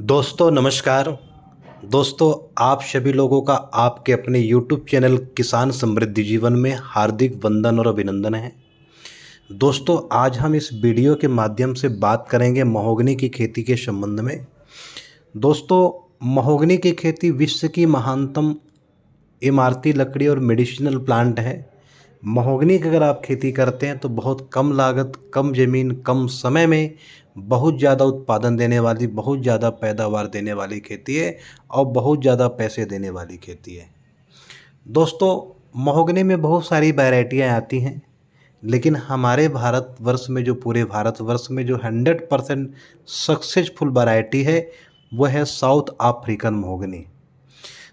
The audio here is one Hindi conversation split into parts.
दोस्तों नमस्कार। दोस्तों आप सभी लोगों का आपके अपने YouTube चैनल किसान समृद्धि जीवन में हार्दिक वंदन और अभिनंदन है। दोस्तों आज हम इस वीडियो के माध्यम से बात करेंगे महोगनी की खेती के संबंध में। दोस्तों महोगनी की खेती विश्व की महानतम इमारती लकड़ी और मेडिसिनल प्लांट है। महोगनी की अगर आप खेती करते हैं तो बहुत कम लागत, कम ज़मीन, कम समय में बहुत ज़्यादा उत्पादन देने वाली, बहुत ज़्यादा पैदावार देने वाली खेती है और बहुत ज़्यादा पैसे देने वाली खेती है। दोस्तों महोगनी में बहुत सारी वैरायटियाँ आती हैं, लेकिन हमारे भारतवर्ष में जो पूरे भारतवर्ष में जो 100% सक्सेसफुल वैरायटी है वो है साउथ अफ्रीकन महोगनी।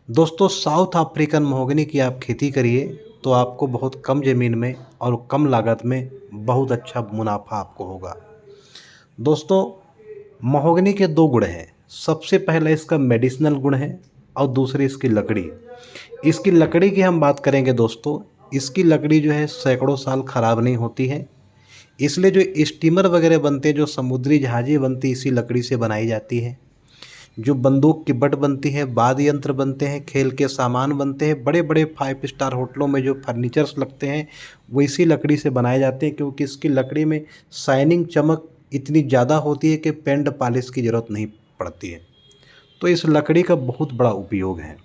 दोस्तों साउथ अफ्रीकन महोगनी की आप खेती करिए तो आपको बहुत कम ज़मीन में और कम लागत में बहुत अच्छा मुनाफा आपको होगा। दोस्तों महोगनी के दो गुण हैं। सबसे पहला इसका मेडिसिनल गुण है और दूसरी इसकी लकड़ी। इसकी लकड़ी की हम बात करेंगे दोस्तों, इसकी लकड़ी जो है सैकड़ों साल ख़राब नहीं होती है। इसलिए जो स्टीमर वगैरह बनते हैं, जो समुद्री जहाज़ें बनती इसी लकड़ी से बनाई जाती है। जो बंदूक की बट बनती है, वाद्य यंत्र बनते हैं, खेल के सामान बनते हैं, बड़े बड़े 5 स्टार होटलों में जो फर्नीचर्स लगते हैं वो इसी लकड़ी से बनाए जाते हैं, क्योंकि इसकी लकड़ी में शाइनिंग, चमक इतनी ज़्यादा होती है कि पेंट पॉलिश की ज़रूरत नहीं पड़ती है। तो इस लकड़ी का बहुत बड़ा उपयोग है।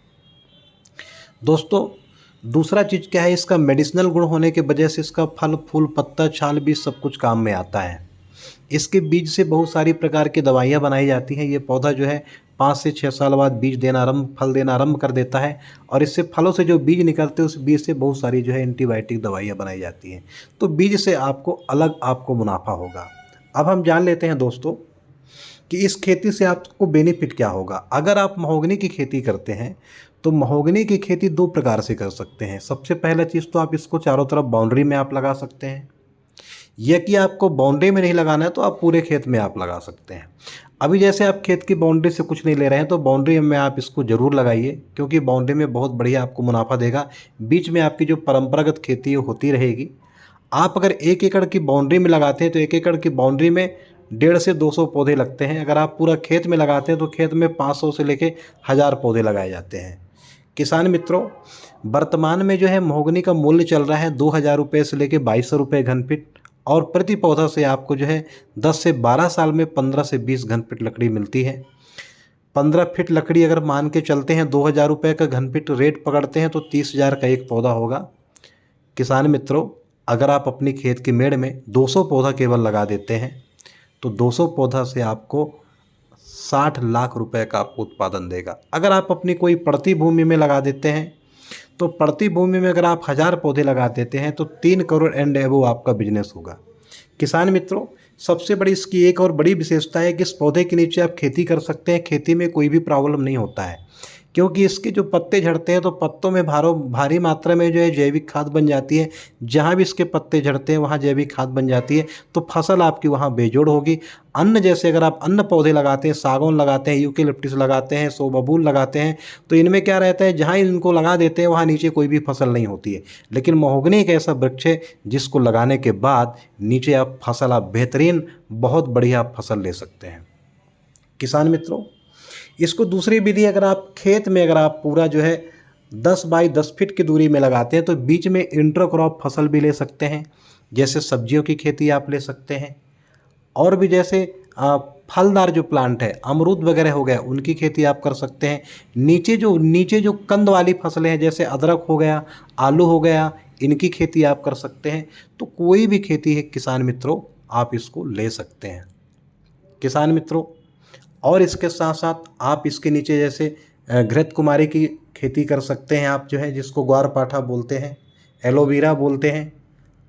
दोस्तों दूसरा चीज़ क्या है, इसका मेडिसिनल गुण होने की वजह से इसका फल, फूल, पत्ता, छाल भी सब कुछ काम में आता है। इसके बीज से बहुत सारी प्रकार की दवाइयाँ बनाई जाती हैं। ये पौधा जो है 5 से 6 साल बाद बीज देना आरंभ, फल देना आरंभ कर देता है और इससे फलों से जो बीज निकलते हैं उस बीज से बहुत सारी जो है एंटीबायोटिक दवाइयाँ बनाई जाती हैं। तो बीज से आपको मुनाफा होगा। अब हम जान लेते हैं दोस्तों कि इस खेती से आपको बेनिफिट क्या होगा। अगर आप महोगनी की खेती करते हैं तो महोगनी की खेती दो प्रकार से कर सकते हैं। सबसे पहला चीज़ तो आप इसको चारों तरफ बाउंड्री में आप लगा सकते हैं, या कि आपको बाउंड्री में नहीं लगाना है तो आप पूरे खेत में आप लगा सकते हैं। अभी जैसे आप खेत की बाउंड्री से कुछ नहीं ले रहे हैं तो बाउंड्री में आप इसको ज़रूर लगाइए, क्योंकि बाउंड्री में बहुत बढ़िया आपको मुनाफा देगा। बीच में आपकी जो परंपरागत खेती होती रहेगी। आप अगर 1 एकड़ की बाउंड्री में लगाते हैं तो 1 एकड़ की बाउंड्री में 150 से 200 पौधे लगते हैं। अगर आप पूरा खेत में लगाते हैं तो खेत में 500 से लेके 1000 पौधे लगाए जाते हैं। किसान मित्रों वर्तमान में जो है महोगनी का मूल्य चल रहा है 2000 रुपये से लेके 2200 रुपये घन फीट, और प्रति पौधा से आपको जो है 10 से 12 साल में 15 से 20 घन फीट लकड़ी मिलती है। 15 फीट लकड़ी अगर मान के चलते हैं 2000 रुपये का घन फीट रेट पकड़ते हैं तो 30,000 का एक पौधा होगा। किसान मित्रों अगर आप अपनी खेत की मेड़ में 200 पौधा केवल लगा देते हैं तो 200 पौधा से आपको 60 लाख रुपए का आपको उत्पादन देगा। अगर आप अपनी कोई पड़ती भूमि में लगा देते हैं तो पड़ती भूमि में अगर आप 1000 पौधे लगा देते हैं तो 3 करोड़ एंड एबव आपका बिजनेस होगा। किसान मित्रों सबसे बड़ी इसकी एक और बड़ी विशेषता है कि इस पौधे के नीचे आप खेती कर सकते हैं। खेती में कोई भी प्रॉब्लम नहीं होता है, क्योंकि इसके जो पत्ते झड़ते हैं तो पत्तों में भारी मात्रा में जो है जैविक खाद बन जाती है। जहाँ भी इसके पत्ते झड़ते हैं वहाँ जैविक खाद बन जाती है, तो फसल आपकी वहाँ बेजोड़ होगी। अन्न जैसे अगर आप अन्न पौधे लगाते हैं, सागौन लगाते हैं, यूकेलिप्टस लगाते हैं, सौ बबूल लगाते हैं, तो इनमें क्या रहता है, जहाँ इनको लगा देते हैं वहाँ नीचे कोई भी फसल नहीं होती है। लेकिन महोगनी एक ऐसा वृक्ष है जिसको लगाने के बाद नीचे आप फसल, आप बेहतरीन बहुत बढ़िया फसल ले सकते हैं। किसान मित्रों इसको दूसरी विधि, अगर आप खेत में अगर आप पूरा जो है 10 बाई 10 फीट की दूरी में लगाते हैं तो बीच में इंटरक्रॉप फसल भी ले सकते हैं। जैसे सब्जियों की खेती आप ले सकते हैं, और भी जैसे फलदार जो प्लांट है, अमरूद वगैरह हो गया, उनकी खेती आप कर सकते हैं। नीचे जो कंद वाली फसलें हैं जैसे अदरक हो गया, आलू हो गया, इनकी खेती आप कर सकते हैं। तो कोई भी खेती है किसान मित्रों आप इसको ले सकते हैं। किसान मित्रों और इसके साथ साथ आप इसके नीचे जैसे घृत कुमारी की खेती कर सकते हैं आप, जो है जिसको ग्वारपाठा बोलते हैं, एलोवेरा बोलते हैं।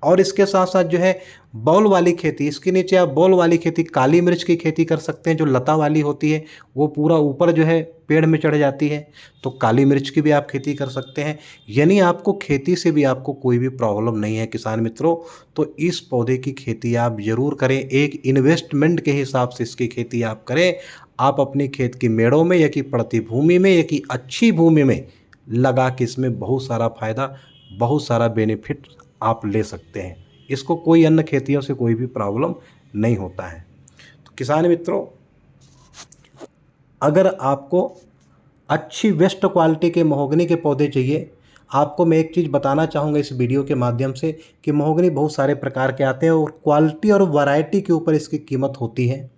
और इसके साथ साथ जो है बॉल वाली खेती, इसके नीचे आप बॉल वाली खेती, काली मिर्च की खेती कर सकते हैं। जो लता वाली होती है वो पूरा ऊपर जो है पेड़ में चढ़ जाती है, तो काली मिर्च की भी आप खेती कर सकते हैं। यानी आपको खेती से भी आपको कोई भी प्रॉब्लम नहीं है किसान मित्रों। तो इस पौधे की खेती आप ज़रूर करें। एक इन्वेस्टमेंट के हिसाब से इसकी खेती आप करें। आप अपनी खेत की मेड़ों में या कि पड़ती भूमि में या कि अच्छी भूमि में लगा के इसमें बहुत सारा फ़ायदा, बहुत सारा बेनिफिट आप ले सकते हैं। इसको कोई अन्य खेतियों से कोई भी प्रॉब्लम नहीं होता है। तो किसान मित्रों अगर आपको अच्छी बेस्ट क्वालिटी के महोगनी के पौधे चाहिए, आपको मैं एक चीज़ बताना चाहूँगा इस वीडियो के माध्यम से कि महोगनी बहुत सारे प्रकार के आते हैं और क्वालिटी और वैरायटी के ऊपर इसकी कीमत होती है।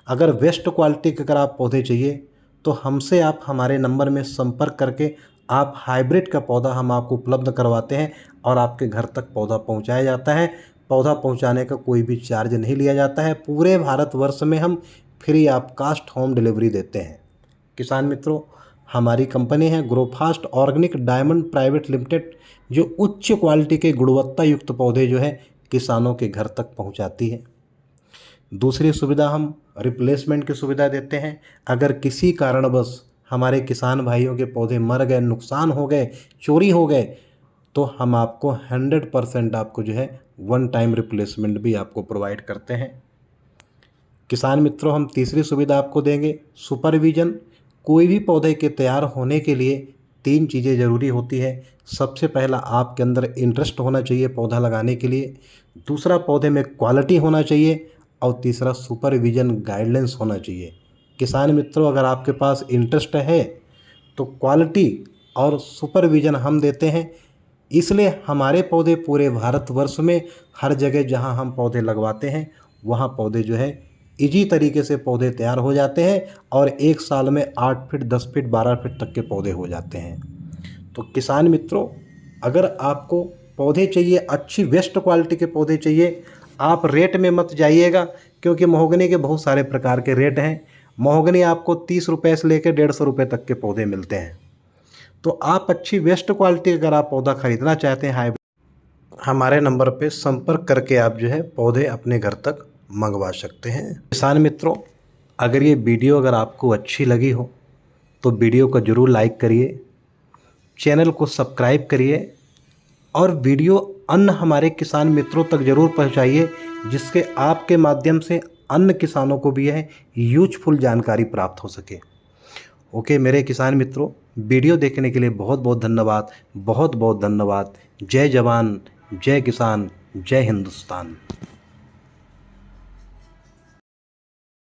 अगर बेस्ट क्वालिटी के अगर आप पौधे चाहिए तो हमसे आप हमारे नंबर में संपर्क करके आप हाइब्रिड का पौधा हम आपको उपलब्ध करवाते हैं और आपके घर तक पौधा पहुंचाया जाता है। पौधा पहुंचाने का कोई भी चार्ज नहीं लिया जाता है। पूरे भारतवर्ष में हम free of cost home delivery देते हैं। किसान मित्रों, हमारी कंपनी है Growfast organic diamond private limited, जो उच्च क्वालिटी के गुणवत्ता युक्त पौधे जो है किसानों के घर तक पहुंचाती है। दूसरी सुविधा हम रिप्लेसमेंट की सुविधा देते हैं। अगर किसी कारणवश हमारे किसान भाइयों के पौधे मर गए, नुकसान हो गए, चोरी हो गए, तो हम आपको 100% आपको जो है वन टाइम रिप्लेसमेंट भी आपको प्रोवाइड करते हैं। किसान मित्रों, हम तीसरी सुविधा आपको देंगे सुपरविजन। कोई भी पौधे के तैयार होने के लिए 3 चीज़ें ज़रूरी होती है। सबसे पहला, आपके अंदर इंटरेस्ट होना चाहिए पौधा लगाने के लिए। दूसरा, पौधे में क्वालिटी होना चाहिए। और तीसरा, सुपरविजन गाइडलाइंस होना चाहिए। किसान मित्रों, अगर आपके पास इंटरेस्ट है तो क्वालिटी और सुपरविजन हम देते हैं। इसलिए हमारे पौधे पूरे भारतवर्ष में हर जगह जहां हम पौधे लगवाते हैं वहां पौधे जो है इजी तरीके से पौधे तैयार हो जाते हैं और 1 साल में 8 फीट, 10 फीट, 12 फीट तक के पौधे हो जाते हैं। तो किसान मित्रों, अगर आपको पौधे चाहिए, अच्छी बेस्ट क्वालिटी के पौधे चाहिए, आप रेट में मत जाइएगा, क्योंकि महोगनी के बहुत सारे प्रकार के रेट हैं। महोगनी आपको 30 रुपये से लेकर 150 रुपये तक के पौधे मिलते हैं। तो आप अच्छी बेस्ट क्वालिटी अगर आप पौधा ख़रीदना चाहते हैं हाइब्रिड, हमारे नंबर पे संपर्क करके आप जो है पौधे अपने घर तक मंगवा सकते हैं। किसान मित्रों, अगर ये वीडियो अगर आपको अच्छी लगी हो तो वीडियो को ज़रूर लाइक करिए, चैनल को सब्सक्राइब करिए और वीडियो अन्य हमारे किसान मित्रों तक ज़रूर पहुंचाइए, जिसके आपके माध्यम से अन्य किसानों को भी यह यूजफुल जानकारी प्राप्त हो सके। ओके मेरे किसान मित्रों, वीडियो देखने के लिए बहुत बहुत धन्यवाद, बहुत बहुत धन्यवाद। जय जवान, जय किसान, जय हिंदुस्तान।